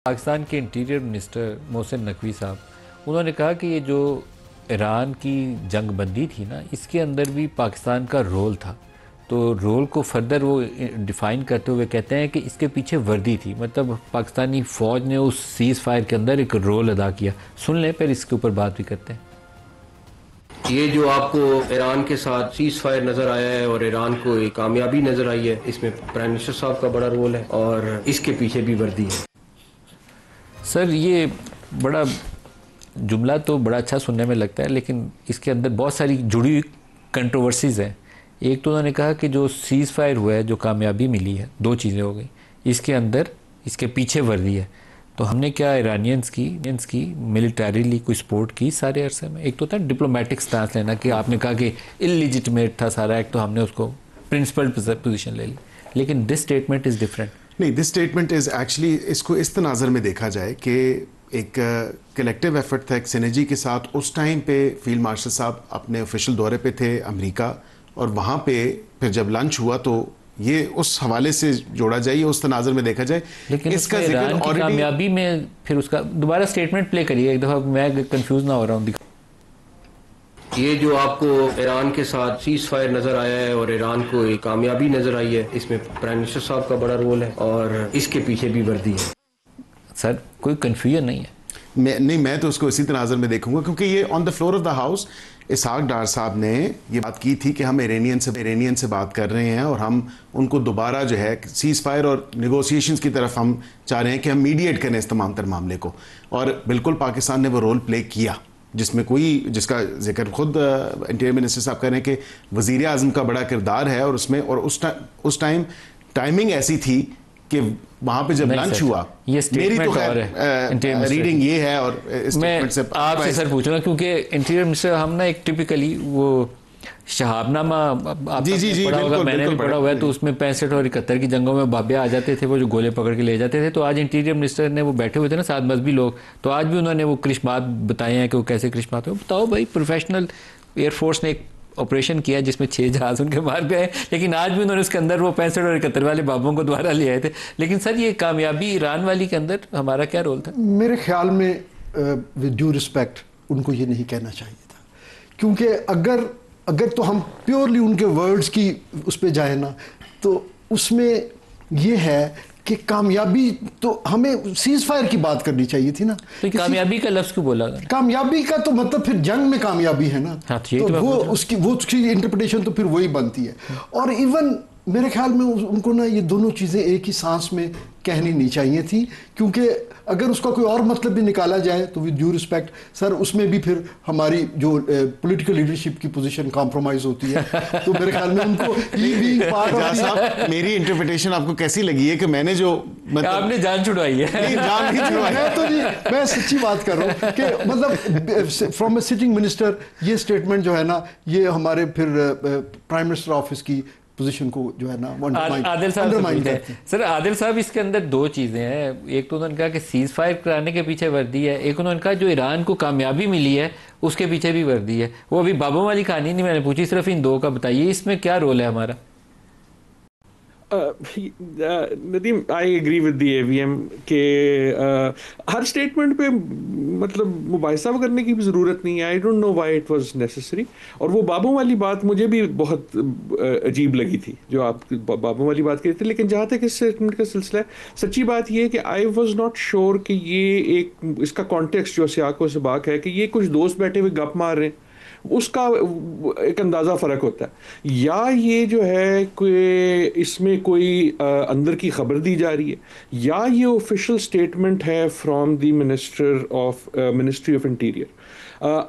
पाकिस्तान के interior minister Mohsin Naqvi साहब, उन्होंने कहा कि ये जो ईरान की जंग बंदी थी ना, इसके अंदर भी पाकिस्तान का रोल था। तो रोल को फर्दर वो डिफ़ाइन करते हुए कहते हैं कि इसके पीछे वर्दी थी, मतलब पाकिस्तानी फ़ौज ने उस सीज़ फायर के अंदर एक रोल अदा किया। सुन लें, फिर इसके ऊपर बात भी करते हैं। ये जो आपको ईरान के साथ सीज फायर नज़र आया है और ईरान को एक कामयाबी नज़र आई है, इसमें प्राइम मिनिस्टर साहब का बड़ा रोल है और इसके पीछे भी वर्दी है। सर, ये बड़ा जुमला तो बड़ा अच्छा सुनने में लगता है, लेकिन इसके अंदर बहुत सारी जुड़ी हुई कंट्रोवर्सीज़ हैं। एक तो उन्होंने कहा कि जो सीज़ फायर हुआ है, जो कामयाबी मिली है, दो चीज़ें हो गई, इसके अंदर इसके पीछे वर्दी है। तो हमने क्या ईरानियंस की मिलिटरीली कोई सपोर्ट की सारे अरसे में? एक तो था डिप्लोमेटिक स्टांस लेना कि आपने कहा कि इलीजिटमेट था सारा एक्ट, तो हमने उसको प्रिंसिपल पोजीशन ले ली, लेकिन दिस स्टेटमेंट इज़ डिफरेंट। नहीं, दिस स्टेटमेंट इज़ एक्चुअली, इसको इस तनाज़र में देखा जाए कि एक कलेक्टिव एफर्ट था, एक सिनर्जी के साथ। उस टाइम पे फील्ड मार्शल साहब अपने ऑफिशियल दौरे पे थे अमेरिका, और वहाँ पे फिर जब लंच हुआ तो ये उस हवाले से जोड़ा जाए, उस तनाज़र में देखा जाए। लेकिन इसका ईरान की कामयाबी में फिर उसका दोबारा स्टेटमेंट प्ले करिए एक दफ़ा, मैं कंफ्यूज ना हो रहा हूँ। ये जो आपको ईरान के साथ सीज फायर नज़र आया है और ईरान को एक कामयाबी नज़र आई है, इसमें प्राइम मिनिस्टर साहब का बड़ा रोल है और इसके पीछे भी वर्दी है। सर, कोई कन्फ्यूजन नहीं है। मैं तो उसको इसी तनाज़र में देखूंगा, क्योंकि ये on the floor of the house Ishaq Dar साहब ने ये बात की थी कि हम इरानियन से बात कर रहे हैं और हम उनको दोबारा जो है सीज़ फायर और नेगोशिएशंस की तरफ हम चाह रहे हैं कि हम मीडिएट करें इस तमाम तर मामले को। और बिल्कुल पाकिस्तान ने वो रोल प्ले किया, जिसका जिक्र खुद इंटीरियर मिनिस्टर साहब कह रहे हैं कि वज़ीर आज़म का बड़ा किरदार है। और उसमें और उस टाइम टाइमिंग ऐसी थी कि वहां पे जब लंच हुआ, ये मेरी तो खैर रीडिंग ये है। और मैं आपसे सर पूछूंगा, क्योंकि इंटीरियर मिनिस्टर हम ना एक टिपिकली वो शहाबनामा जी पढ़ा होगा, मैंने भी पढ़ा हुआ है, तो उसमें 65 और 71 की जंगों में बाबे आ जाते थे, वो जो गोले पकड़ के ले जाते थे। तो आज इंटीरियर मिनिस्टर ने, वो बैठे हुए थे ना साथ मजहबी लोग, तो आज भी उन्होंने वो क्रिश्मात बताए हैं कि वो कैसे क्रिश्मात हो। बताओ भाई, प्रोफेशनल एयरफोर्स ने एक ऑपरेशन किया जिसमें 6 जहाज उनके मार गए, लेकिन आज भी उन्होंने उसके अंदर वो 65 और 71 वाले बाबों को दोबारा ले आए थे। लेकिन सर, ये कामयाबी ईरान वाली के अंदर हमारा क्या रोल था? मेरे ख्याल में विद ड्यू रिस्पेक्ट उनको ये नहीं कहना चाहिए था, क्योंकि अगर तो हम प्योरली उनके वर्ड्स की उस पर जाए ना, तो उसमें ये है कि कामयाबी तो हमें सीज फायर की बात करनी चाहिए थी ना। तो कामयाबी का लफ्ज़ क्यों बोला? कामयाबी का तो मतलब फिर जंग में कामयाबी है ना। हाँ, तो वो उसकी इंटरप्रिटेशन तो फिर वही बनती है। और इवन मेरे ख्याल में उनको ना ये दोनों चीज़ें एक ही सांस में कहनी नहीं चाहिए थी, क्योंकि अगर उसका कोई और मतलब भी निकाला जाए तो विद ड्यू रिस्पेक्ट सर, उसमें भी फिर हमारी जो पॉलिटिकल लीडरशिप की पोजीशन कॉम्प्रोमाइज होती है। तो मेरे ख्याल में उनको मेरी इंटरप्रिटेशन आपको कैसी लगी है कि मैंने जो आपने जान छुड़वाई है? नहीं, जान नहीं छुड़वाई। मैं सच्ची बात कर रहा हूँ कि मतलब फ्रॉम ए सिटिंग मिनिस्टर ये स्टेटमेंट जो है ना, ये हमारे फिर प्राइम मिनिस्टर ऑफिस की पोजीशन को जो है ना आदिल साहब सर, आदिल साहब, इसके अंदर दो चीज़ें हैं। एक तो उन्होंने कहा कि सीज़ फायर कराने के पीछे वर्दी है, एक उन्होंने कहा जो ईरान को कामयाबी मिली है उसके पीछे भी वर्दी है। वो अभी बाबों वाली कहानी नहीं मैंने पूछी, सिर्फ इन दो का बताइए, इसमें क्या रोल है हमारा? Nadeem, I agree with the AVM के हर स्टेटमेंट पे मतलब मुबाहिसा करने की भी ज़रूरत नहीं है। I don't know why it was necessary. और वो बाबों वाली बात मुझे भी बहुत अजीब लगी थी जो आप बाबों वाली बात करी थी। लेकिन जहाँ तक इस स्टेटमेंट का सिलसिला है, सच्ची बात ये है कि आई वाज नॉट श्योर कि ये एक इसका कॉन्टेक्स्ट जो सियाको सबाक है कि ये कुछ दोस्त बैठे हुए गप मार रहे हैं, उसका एक अंदाज़ा फ़र्क होता है, या ये जो है कोई इसमें कोई अंदर की खबर दी जा रही है, या ये ऑफिशियल स्टेटमेंट है from the ministry of interior.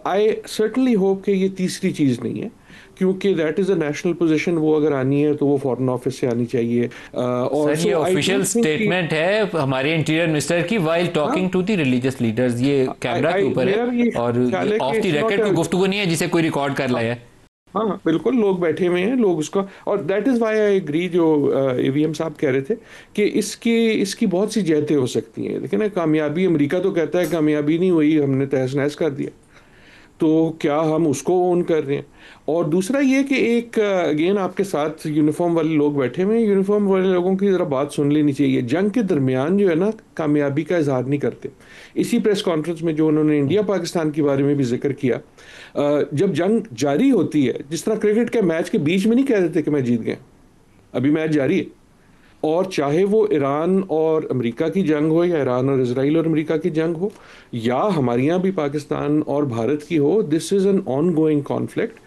I certainly hope कि ये तीसरी चीज़ नहीं है, क्योंकि that is a national position. वो अगर आनी है तो वो फॉरेन ऑफिस से आनी चाहिए। और ये ऑफिशियल स्टेटमेंट है हमारे इंटीरियर मिनिस्टर की while talking to the religious leaders. ये कैमरा के ऊपर है और ऑफ द रिकॉर्ड कोई गुफ्तगू नहीं है जिसे कोई रिकॉर्ड कर लाया है। हाँ बिल्कुल, लोग बैठे हुए हैं, लोग उसका, और that is why I agree जो एवीएम साहब कह रहे थे कि इसकी बहुत सी जहतें हो सकती हैं। लेकिन कामयाबी, अमेरिका तो कहता है कामयाबी नहीं हुई, हमने तहस नहस कर दिया। तो क्या हम उसको ओन कर रहे हैं? और दूसरा ये कि एक अगेन आपके साथ यूनिफॉर्म वाले लोग बैठे हुए हैं, यूनिफॉर्म वाले लोगों की ज़रा बात सुन लेनी चाहिए। जंग के दरमियान जो है ना, कामयाबी का इजहार नहीं करते। इसी प्रेस कॉन्फ्रेंस में जो उन्होंने इंडिया पाकिस्तान के बारे में भी जिक्र किया, जब जंग जारी होती है, जिस तरह क्रिकेट के मैच के बीच में नहीं कह देते कि मैं जीत गया, अभी मैच जारी है। और चाहे वो ईरान और अमेरिका की जंग हो, या ईरान और इजराइल और अमेरिका की जंग हो, या हमारे यहाँ भी पाकिस्तान और भारत की हो, this is an on going conflict.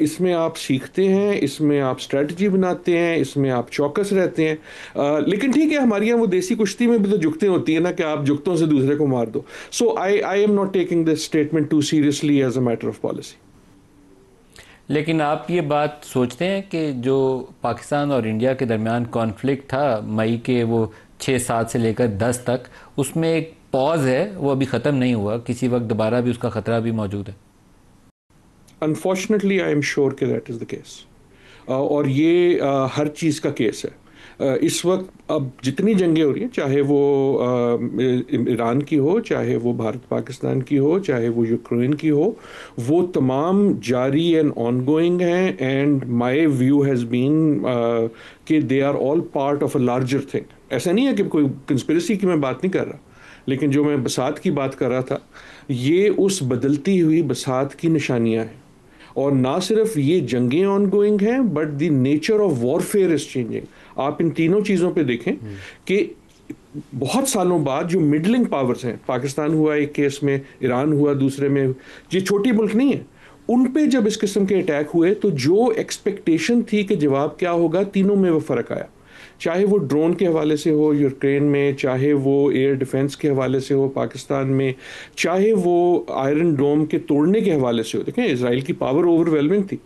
इसमें आप सीखते हैं, इसमें आप स्ट्रेटजी बनाते हैं, इसमें आप चौकस रहते हैं। लेकिन ठीक है, हमारे यहाँ वो देसी कुश्ती में भी तो जुगतें होती है ना, कि आप जुगतों से दूसरे को मार दो। So I am not taking this statement too seriously as a matter of policy. लेकिन आप ये बात सोचते हैं कि जो पाकिस्तान और इंडिया के दरमियान कॉन्फ्लिक्ट था मई के वो 6-7 से लेकर 10 तक, उसमें एक पॉज है, वो अभी ख़त्म नहीं हुआ, किसी वक्त दोबारा भी उसका ख़तरा भी मौजूद है? अनफॉर्चुनेटली आई एम श्योर कि दैट इज़ द केस। और ये हर चीज़ का केस है। इस वक्त अब जितनी जंगें हो रही हैं, चाहे वो ईरान की हो, चाहे वो भारत पाकिस्तान की हो, चाहे वो यूक्रेन की हो, वो तमाम जारी एंड ऑन गोइंग हैं। And my view has been कि they are all part of a larger thing. ऐसा नहीं है कि कोई कंस्पिरेसी की मैं बात नहीं कर रहा, लेकिन जो मैं बसात की बात कर रहा था, ये उस बदलती हुई बसात की निशानियाँ हैं। और ना सिर्फ ये जंगें ऑन गोइंग हैं, but the nature of warfare is changing. आप इन तीनों चीज़ों पे देखें कि बहुत सालों बाद जो मिडलिंग पावर्स हैं, पाकिस्तान हुआ एक केस में, ईरान हुआ दूसरे में, ये छोटी मुल्क नहीं है, उन पे जब इस किस्म के अटैक हुए तो जो एक्सपेक्टेशन थी कि जवाब क्या होगा, तीनों में वो फ़र्क आया। चाहे वो ड्रोन के हवाले से हो यूक्रेन में, चाहे वो एयर डिफेंस के हवाले से हो पाकिस्तान में, चाहे वो आयरन डोम के तोड़ने के हवाले से हो। देखें, इजराइल की पावर ओवरवेलमिंग थी।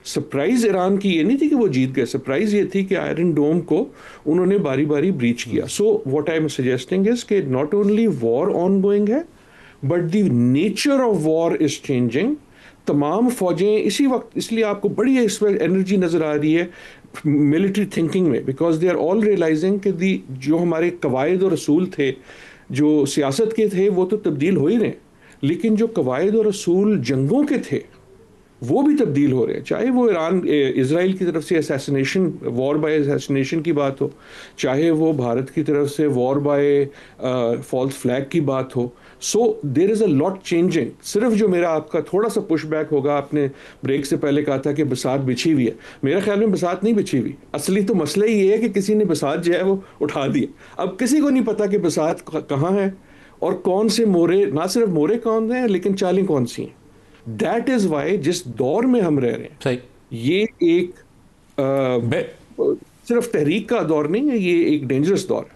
सरप्राइज ईरान की ये नहीं थी कि वो जीत गए, सरप्राइज ये थी कि आयरन डोम को उन्होंने बारी बारी ब्रीच किया। So what I am suggesting is कि not only war ongoing है, but the nature of war is changing. तमाम फौजें इसी वक्त, इसलिए आपको बड़ी इस वक्त एनर्जी नज़र आ रही है मिलिट्री थिंकिंग में, because they are all realising कि दी जो हमारे कवायद और असूल थे, जो सियासत के थे, वो तो तब्दील हो ही रहे हैं, लेकिन जो कवायद और असूल जंगों के थे वो भी तब्दील हो रहे हैं। चाहे वो ईरान इजराइल की तरफ से असैसिनेशन, वॉर बाय असैसिनेशन की बात हो, चाहे वो भारत की तरफ से वॉर बाय फॉल्स फ्लैग की बात हो। So there is a lot changing. सिर्फ जो मेरा आपका थोड़ा सा पुश बैक होगा, आपने ब्रेक से पहले कहा था कि बसात बिछी हुई है, मेरा ख्याल में बसात नहीं बिछी हुई। असली तो मसला ये है कि किसी ने बसात जो है वो उठा दिया। अब किसी को नहीं पता कि बसात कहाँ है और कौन से मोरे, ना सिर्फ मोरे कौन हैं लेकिन चालें कौन सी हैं। दैट इज वाई जिस दौर में हम रह रहे हैं, सही, ये एक सिर्फ तहरीक का दौर नहीं है, ये एक डेंजरस दौर है।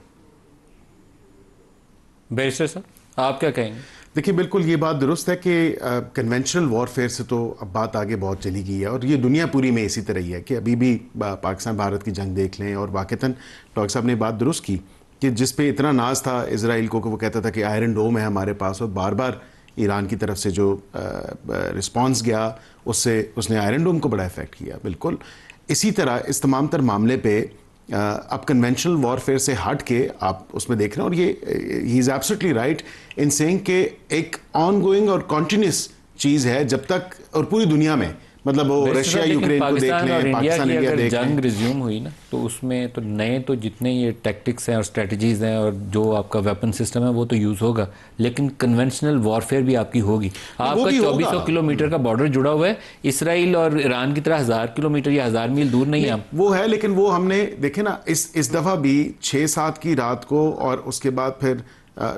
बैरिस्टर साहब, आप क्या कहेंगे? देखिए, बिल्कुल ये बात दुरुस्त है कि कन्वेंशनल वॉरफेयर से तो अब बात आगे बहुत चली गई है, और ये दुनिया पूरी में इसी तरह ही है कि अभी भी पाकिस्तान भारत की जंग देख लें, और वाक़तन डॉक्टर साहब ने बात दुरुस्त की कि जिस पे इतना नाज था इजराइल को कि वो कहता था कि आयरन डोम है हमारे पास, और बार बार ईरान की तरफ से जो रिस्पॉन्स गया उससे उसने आयरन डोम को बड़ा इफेक्ट किया। बिल्कुल इसी तरह इस तमाम तर मामले पे अब कन्वेंशनल वॉरफेयर से हट के आप उसमें देख रहे हैं, और ये he is absolutely right in saying कि एक ऑन गोइंग और कॉन्टिन्यूस चीज़ है जब तक, और पूरी दुनिया में, मतलब वो रशिया यूक्रेन को देख लें, पाकिस्तान इंडिया देख लें, जंग रिज्यूम हुई ना, तो उसमें तो नए तो जितने ये टैक्टिक्स हैं और स्ट्रेटजीज हैं और जो आपका वेपन सिस्टम है वो तो यूज़ होगा, लेकिन कन्वेंशनल वॉरफेयर भी आपकी होगी। आपका 2400 किलोमीटर का बॉर्डर जुड़ा हुआ है, इसराइल और ईरान की तरह 1000 किलोमीटर या 1000 मील दूर नहीं है वो है। लेकिन वो हमने देखे ना, इस दफ़ा भी 6-7 की रात को और उसके बाद फिर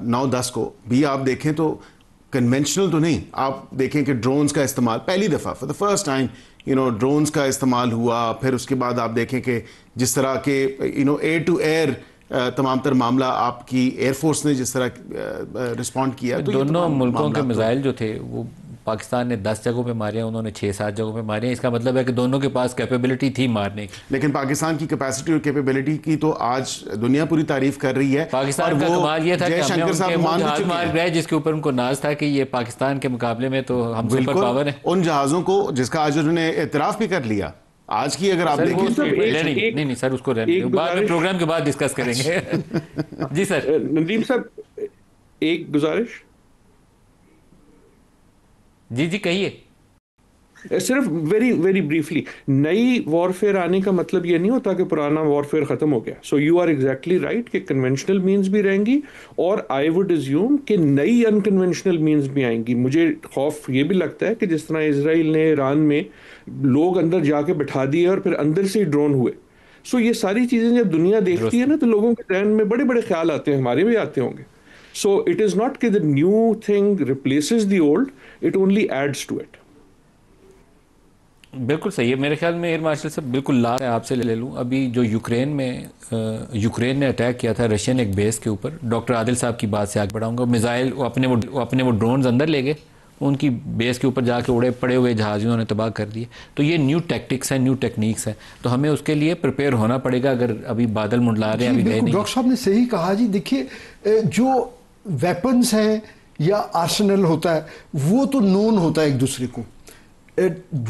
9-10 को भी आप देखें तो कन्वेंशनल तो नहीं, आप देखें कि ड्रोन्स का इस्तेमाल पहली दफ़ा for the first time drones का इस्तेमाल हुआ। फिर उसके बाद आप देखें कि जिस तरह के एयर टू एयर तमाम तर मामला आपकी एयरफोर्स ने जिस तरह रिस्पॉन्ड किया, तो दोनों मुल्कों के मिसाइल जो थे वो पाकिस्तान ने 10 जगहों पे मारे हैं, उन्होंने 6-7 जगहों पे मारे हैं। इसका मतलब है कि दोनों के पास कैपेबिलिटी थी मारने की। लेकिन पाकिस्तान की कैपेसिटी और कैपेबिलिटी की तो आज दुनिया पूरी तारीफ कर रही है। पाकिस्तान का कमाल ये था कि जयशंकर साहब जहाज मार गए जिसके ऊपर उनको नाज था कि ये पाकिस्तान के मुकाबले में तो हम सुपर पावर है। उन जहाजों को जिसका आज उन्होंने एतराफ भी कर लिया आज की, अगर आप देखें। नहीं सर, उसको बाद में प्रोग्राम के बाद डिस्कस करेंगे। जी सर। नदीम साहब, एक गुजारिश। जी जी कहिए। सिर्फ वेरी वेरी ब्रीफली, नई वॉरफेयर आने का मतलब ये नहीं होता कि पुराना वॉरफेयर खत्म हो गया। So you are exactly right कि कन्वेंशनल मीन्स भी रहेंगी और आई वुड अज्यूम कि नई अनकन्वेंशनल मीन्स भी आएंगी। मुझे खौफ ये भी लगता है कि जिस तरह इसराइल ने ईरान में लोग अंदर जाके बिठा दिए और फिर अंदर से ही ड्रोन हुए, सो ये सारी चीज़ें जब दुनिया देखती है ना तो लोगों के जहन में बड़े बड़े ख्याल आते हैं, हमारे भी आते होंगे। सो इट इज़ नॉट कि the new thing replaces the old, it only adds to it. बिल्कुल सही है। मेरे ख्याल में एयर मार्शल साहब बिल्कुल लास्ट आपसे ले लूँ, अभी जो यूक्रेन ने अटैक किया था रशियन एक बेस के ऊपर, डॉक्टर आदिल साहब की बात से आगे बढ़ाऊंगा। मिसाइल अपने वो ड्रोन्स अंदर ले गए, उनकी बेस के ऊपर जाके उड़े पड़े हुए जहाज उन्होंने तबाह कर दिए। तो ये न्यू टैक्टिक्स हैं, न्यू टेक्निक्स हैं, तो हमें उसके लिए प्रिपेयर होना पड़ेगा। अगर अभी बादल मुंडला रहे हैं, अभी गए नहीं। डॉक्टर साहब ने सही कहा जी। देखिए, जो वेपन्स हैं या आर्सेनल होता है वो तो नोन होता है एक दूसरे को।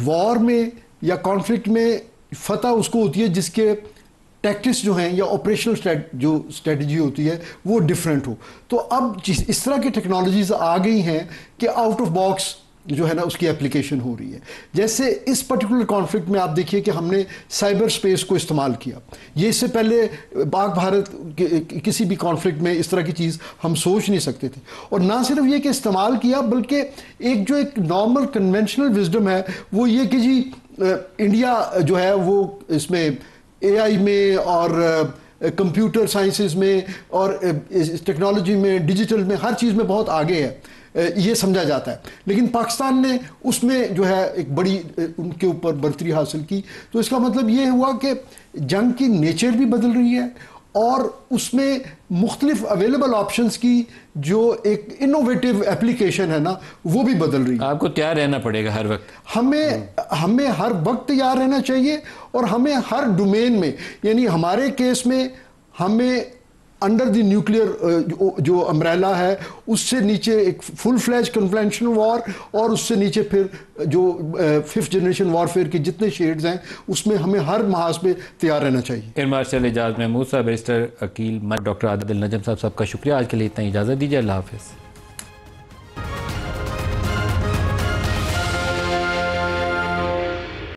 वॉर में या कॉन्फ्लिक्ट में फतह उसको होती है जिसके टैक्टिक्स जो हैं या ऑपरेशनल जो स्ट्रेटजी होती है वो डिफरेंट हो। तो अब इस तरह की टेक्नोलॉजीज आ गई हैं कि आउट ऑफ बॉक्स जो है ना उसकी एप्लीकेशन हो रही है। जैसे इस पर्टिकुलर कॉन्फ्लिक्ट में आप देखिए कि हमने साइबर स्पेस को इस्तेमाल किया। ये इससे पहले पाक भारत किसी भी कॉन्फ्लिक्ट में इस तरह की चीज़ हम सोच नहीं सकते थे। और ना सिर्फ ये कि इस्तेमाल किया, बल्कि एक नॉर्मल कन्वेंशनल विजडम है वो ये कि जी इंडिया जो है वो इसमें AI में और कंप्यूटर साइंसेस में और टेक्नोलॉजी में, डिजिटल में, हर चीज़ में बहुत आगे है, ये समझा जाता है। लेकिन पाकिस्तान ने उसमें जो है एक बड़ी उनके ऊपर बढ़तरी हासिल की। तो इसका मतलब ये हुआ कि जंग की नेचर भी बदल रही है और उसमें मुख्तलिफ अवेलेबल ऑप्शंस की जो एक इनोवेटिव एप्लीकेशन है ना वो भी बदल रही है। आपको तैयार रहना पड़ेगा हर वक्त। हमें हर वक्त तैयार रहना चाहिए और हमें हर डोमेन में, यानी हमारे केस में हमें अंडर द न्यूक्लियर जो अम्ब्रेला है उससे नीचे एक फुल फ्लैज कन्वेंशनल वॉर और उससे नीचे फिर जो 5th जनरेशन वॉरफेयर के जितने शेड्स हैं उसमें हमें हर महाज पे तैयार रहना चाहिए। एयर मार्शल एजाज महमूद साहब, बैरिस्टर अकील, डॉक्टर आदिल नजम साहब, सबका शुक्रिया। आज के लिए इतना इजाज़त दीजिए। अल्लाह हाफिज़।